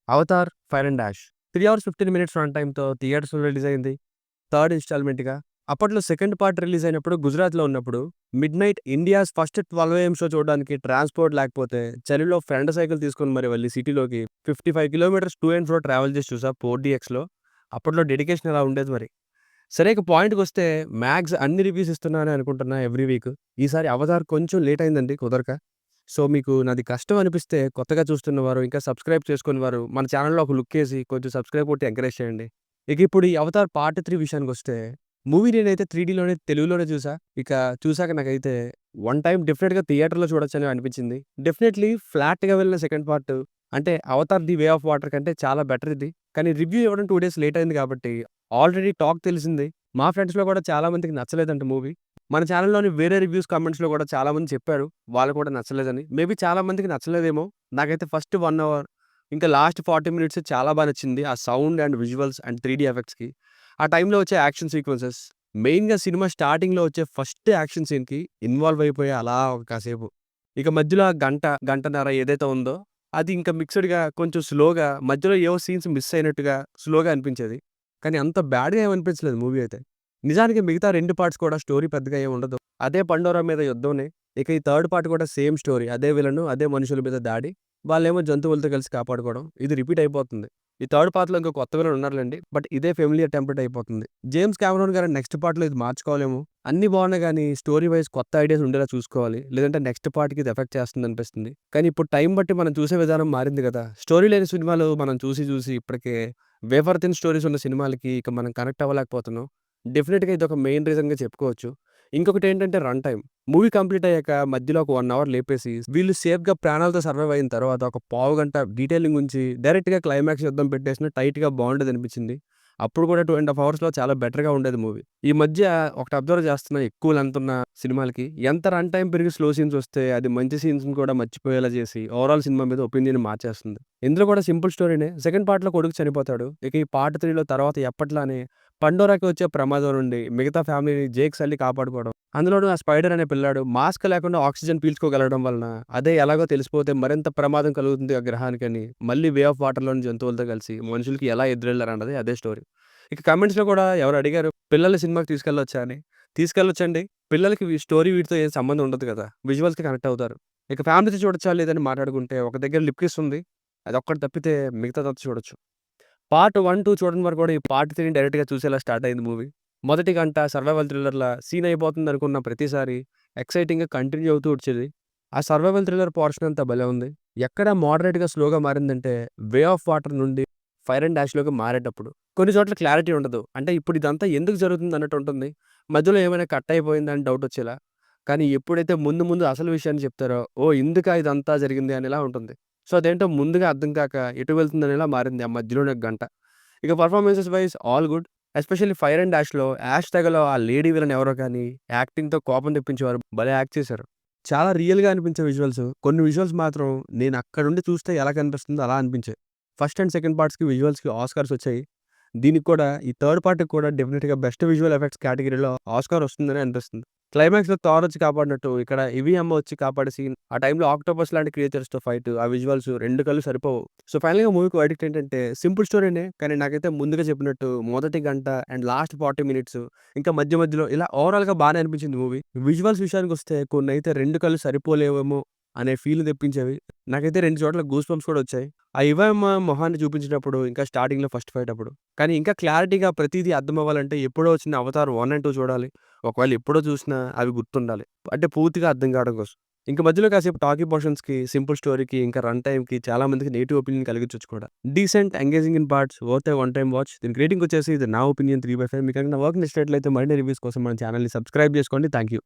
'Avatar fire and ash' 3 hours 15 minutes run టైమ్‌తో థియేటర్స్‌లో release అయింది. థర్డ్ ఇన్‌స్టాల్‌మెంట్‌గా. అప్పట్లో సెకండ్ పార్ట్ రిలీజ్ అయినప్పుడు గుజరాత్‌లో ఉన్నప్పుడు midnight India's first 12 AM show చూడడానికి ట్రాన్స్‌పోర్ట్ లేకపోతే చలిలో ఫ్రెండ్ సైకిల్ తీసుకొని మరి వెళ్లి సిటీలోకి 55 kilometres to and fro travel చేసి చూసా 4డీఎక్స్‌లో. అప్పట్లో డెడికేషన్ అలా ఉండేది మరి. సరే ఇక పాయింట్‌కొస్తే మ్యాక్స్ అన్ని రివ్యూస్ ఇస్తున్నానని అనుకుంటున్నా ఎవ్రీ వీక్. ఈసారి 'అవతార్' కొంచెం లేట్ అయిందండి కుదరక. సో, మీకు నాది కష్టం అనిపిస్తే కొత్తగా చూస్తున్నవారు, ఇంకా సబ్‌స్క్రైబ్ చేసుకోని వారు మన ఛానెల్‌లో ఒక లుక్కేసి కొంచెం సబ్‌స్క్రైబ్ కొట్టి ఎంకరేజ్ చేయండి. ఇక ఇప్పుడు ఈ 'అవతార్ పార్ట్ 3' విషయానికొస్తే మూవీ నేనైతే 3డీలోనే తెలుగులోనే చూసా. ఇక చూసాక నాకైతే వన్ టైమ్ డెఫినిట్‌గా థియేటర్‌లో చూడొచ్చని అనిపించింది. డెఫినెట్‌లీ ఫ్లాట్‌గా వెళ్ళిన సెకండ్ పార్ట్ అంటే 'Avatar the way of water' కంటే చాలా బెటర్ ఇది. కానీ రివ్యూ ఇవ్వడం 2 డేస్ లేట్ అయింది కాబట్టి ఆల్రెడీ టాక్ తెలిసింది. మా ఫ్రెండ్స్‌లో కూడా చాలా మందికి నచ్చలేదంట మూవీ. మన ఛానెల్‌లోని వేరే రివ్యూస్ కామెంట్స్‌లో కూడా చాలామంది చెప్పారు. వాళ్ళకి కూడా నచ్చలేదని. మేబీ చాలా మందికి నచ్చలేదేమో! నాకైతే ఫస్ట్ 1 అవర్ ఇంకా లాస్ట్ 40 మినిట్స్ చాలా నచ్చింది. ఆ సౌండ్ అండ్ విజువల్స్ అండ్ 3డీ ఎఫెక్ట్స్‌కి. ఆ టైంలో వచ్చే యాక్షన్ సీక్వెన్సెస్ మెయిన్‌గా సినిమా స్టార్టింగ్‌లో వచ్చే ఫస్ట్ యాక్షన్ సీన్‌కి ఇన్వాల్వ్ అయిపోయా అలా ఒక కాసేపు. ఇక మధ్యలో ఆ గంట, గంటన్నర ఏదైతే ఉందో అది ఇంకా మిక్స్‌డ్‌గా కొంచెం స్లోగా మధ్యలో ఏవో సీన్స్ మిస్ అయినట్టుగా స్లోగా అనిపించేది. కానీ అంత బ్యాడ్‌గా ఏమి అనిపించలేదు మూవీ అయితే. నిజానికి మిగతా 2 పార్ట్స్ కూడా స్టోరీ పెద్దగా ఏమి ఉండదు. అదే పండోరా మీద యుద్ధంనే. ఇక ఈ థర్డ్ పార్ట్ కూడా సేమ్ స్టోరీ. అదే విలను, అదే మనుషుల మీద దాడి. వాళ్ళేమో జంతువులతో కలిసి కాపాడుకోవడం. ఇది రిపీట్ అయిపోతుంది. ఈ థర్డ్ పార్ట్‌లో ఇంకో కొత్త విలన్ ఉన్నారులెండి. బట్ ఇదే ఫెమిలియర్ టెంప్లేట్ అయిపోతుంది. జేమ్స్ కామెరాన్ గారు నెక్స్ట్ పార్ట్‌లో ఇది మార్చుకోవాలేమో. అన్నీ బాగున్నాయి గానీ స్టోరీ వైస్ కొత్త ఐడియాస్ ఉండేలా చూసుకోవాలి. లేదంటే నెక్స్ట్ పార్ట్‌కి ఇది ఎఫెక్ట్ చేస్తుందనిపిస్తుంది. కానీ ఇప్పుడు టైం బట్టి మనం చూసే విధానం మారింది గదా! స్టోరీ లేని సినిమాలు మనం చూసి చూసి ఇప్పటికే వేఫర్ థిన్ స్టోరీస్ ఉన్న సినిమాలకి ఇక మనం కనెక్ట్ అవ్వలేకపోతున్నాం. డెఫినిట్‌గా ఇదొక మెయిన్ రీజన్‌గా చెప్పుకోవచ్చు. ఇంకొకటేంటంటే రన్ టైమ్. మూవీ కంప్లీట్ అయ్యాక మధ్యలో ఒక 1 అవర్ లేపేసి వీళ్ళు సేఫ్‌గా ప్రాణాలతో సర్వైవ్ అయిన తర్వాత ఒక పావుగంట డీటెయిలింగ్ ఉంచి డైరెక్ట్‌గా క్లైమాక్స్ యుద్ధం పెట్టేసినా టైట్‌గా బావుండేదనిపించింది. అప్పుడు కూడా 2 ½ అవర్స్‌లో చాలా బెటర్‌గా ఉండేది మూవీ. ఈ మధ్య ఒకటి అబ్జర్వ్ చేస్తున్నా ఎక్కువ లెంత్ ఉన్న సినిమాలకి ఎంత రన్ టైమ్ పెరిగి స్లో సీన్స్ వస్తే అది మంచి సీన్స్‌ని కూడా మర్చిపోయేలా చేసి ఓవరాల్ సినిమా మీద ఒపీనియన్ మార్చేస్తుంది. ఇందులో కూడా సింపుల్ స్టోరీనే. సెకండ్ పార్ట్‌లో కొడుకు చనిపోతాడు. ఇక ఈ పార్ట్ 3లో తర్వాత ఎప్పట్లానే పండోరాకి వచ్చే ప్రమాదం నుండి మిగతా ఫ్యామిలీని జేక్ సల్లి కాపాడుకోవడం. అందులోనూ ఆ స్పైడర్ అనే పిల్లాడు మాస్క్ లేకుండా ఆక్సిజన్ పీల్చుకోగలగడం వలన అదే ఎలాగో తెలిసిపోతే మరింత ప్రమాదం కలుగుతుంది ఆ గ్రహానికని మళ్ళీ వే ఆఫ్ వాటర్‌లోని జంతువులతో కలిసి మనుషులకి ఎలా ఎదురెళ్లారన్నది అదే స్టోరీ. ఇక కామెంట్స్‌లో కూడా ఎవరో అడిగారు పిల్లల్ని సినిమాకి తీసుకెళ్ళొచ్చా అని. తీసుకెళ్ళొచ్చండి. పిల్లలకి స్టోరీ వీటితో ఏం సంబంధం ఉండదు కదా! విజువల్స్‌కి కనెక్ట్ అవుతారు. ఇక ఫ్యామిలీతో చూడొచ్చా లేదని మాట్లాడుకుంటే ఒక దగ్గర లిప్ కిస్ ఉంది. అదొక్కటి తప్పితే మిగతాదంతా చూడొచ్చు. పార్ట్ 1, 2 చూడని వారు కూడా ఈ పార్ట్ 3ని డైరెక్ట్‌గా చూసేలా స్టార్ట్ అయింది మూవీ. మొదటి గంట సర్వైవల్ థ్రిల్లర్‌లా సీన్ అయిపోతుందనుకున్న ప్రతిసారి ఎక్సైటింగ్‌గా కంటిన్యూ అవుతూ వచ్చేది. ఆ సర్వైవల్ థ్రిల్లర్ పోర్షన్ అంతా భలే ఉంది. ఎక్కడ మోడరేట్‌గా స్లోగా మారిందంటే వే ఆఫ్ వాటర్ నుండి ఫైర్ అండ్ డాష్‌లోకి మారేటప్పుడు. కొన్ని చోట్ల క్లారిటీ ఉండదు. అంటే ఇప్పుడు ఇదంతా ఎందుకు జరుగుతుంది అన్నట్టు ఉంటుంది. మధ్యలో ఏమైనా కట్ అయిపోయిందా అని డౌట్ వచ్చేలా. కానీ ఎప్పుడైతే ముందు ముందు అసలు విషయాన్ని చెప్తారో ఓహ్! ఇందుకా ఇదంతా జరిగింది అనేలా ఉంటుంది. సో, అదేంటో ముందుగా అర్థం కాక ఎటు వెళ్తుందనేలా మారింది ఆ మధ్యలోనే ఒక గంట. ఇక performances wise all good. Especially 'fire and డాష్‌లో' 'యాష్' తెగలో ఆ లేడీ విలన్ ఎవరో కానీ యాక్టింగ్‌తో కోపం తెప్పించేవారు. భలే యాక్ట్ చేశారు. చాలా రియల్‌గా అనిపించే విజువల్స్. కొన్ని విజువల్స్ మాత్రం నేను అక్కడుండి చూస్తే ఎలా కనిపిస్తుందో అలా అనిపించాయి. ఫస్ట్ అండ్ సెకండ్ పార్ట్స్‌కి విజువల్స్‌కి ఆస్కార్స్ వచ్చాయి. దీనికి కూడా ఈ థర్డ్ పార్ట్‌కి కూడా డెఫినిట్‌గా బెస్ట్ విజువల్ ఎఫెక్ట్స్ కేటగిరీలో ఆస్కార్ వస్తుందని అనిపిస్తుంది. క్లైమాక్స్‌లో థార్ వచ్చి కాపాడినట్టు ఇక్కడ ఇవి అమ్మ వచ్చి కాపాడే సీన్, ఆ టైంలో ఆక్టోపస్ లాంటి క్రియేచర్స్‌తో ఫైట్, ఆ విజువల్స్ 2 కళ్ళు సరిపోవు. సో, ఫైనల్‌గా మూవీకి వర్డిక్ట్ ఏంటంటే సింపుల్ స్టోరీనే. కానీ నాకైతే ముందుగా చెప్పినట్టు మొదటి గంట అండ్ లాస్ట్ 40 మినిట్స్ ఇంకా మధ్య మధ్యలో ఇలా ఓవరాల్‌గా బానే అనిపించింది మూవీ. విజువల్స్ విషయానికొస్తే కొన్నైతే 2 కళ్ళు సరిపోలేవేమో అనే ఫీల్ తెప్పించేవి. నాకైతే 2 చోట్ల గూస్ బంప్స్ కూడా వచ్చాయి. ఆ ఇవమ్మ మొహాన్ని చూపించినప్పుడు ఇంకా స్టార్టింగ్‌లో ఫస్ట్ ఫైట్ అప్పుడు. కానీ ఇంకా క్లారిటీగా ప్రతీదీ అర్థమవ్వాలంటే ఎప్పుడో వచ్చిన 'అవతార్ 1 అండ్ 2' చూడాలి. ఒకవేళ ఎప్పుడో చూసినా అవి గుర్తుండాలి. అంటే పూర్తిగా అర్థం కావడం కోసం. ఇంక మధ్యలో కాసేపు టాకీ పోర్షన్స్‌కి, సింపుల్ స్టోరీకి, ఇంకా రన్ టైమ్‌కి చాలా మందికి నెగెటివ్ ఒపీనియన్ కలిగించొచ్చు కూడా. Decent, engaging in parts, worth a one time watch. దీనికి రేటింగ్ వచ్చేసి ఇది నా ఒపీనియన్ 3/5. మీకేమైనా వర్క్ నచ్చినట్లయితే మరిన్ని రివ్యూస్ కోసం మన ఛానెల్‌ని సబ్స్క్రైబ్ చేసుకోండి. Thank you.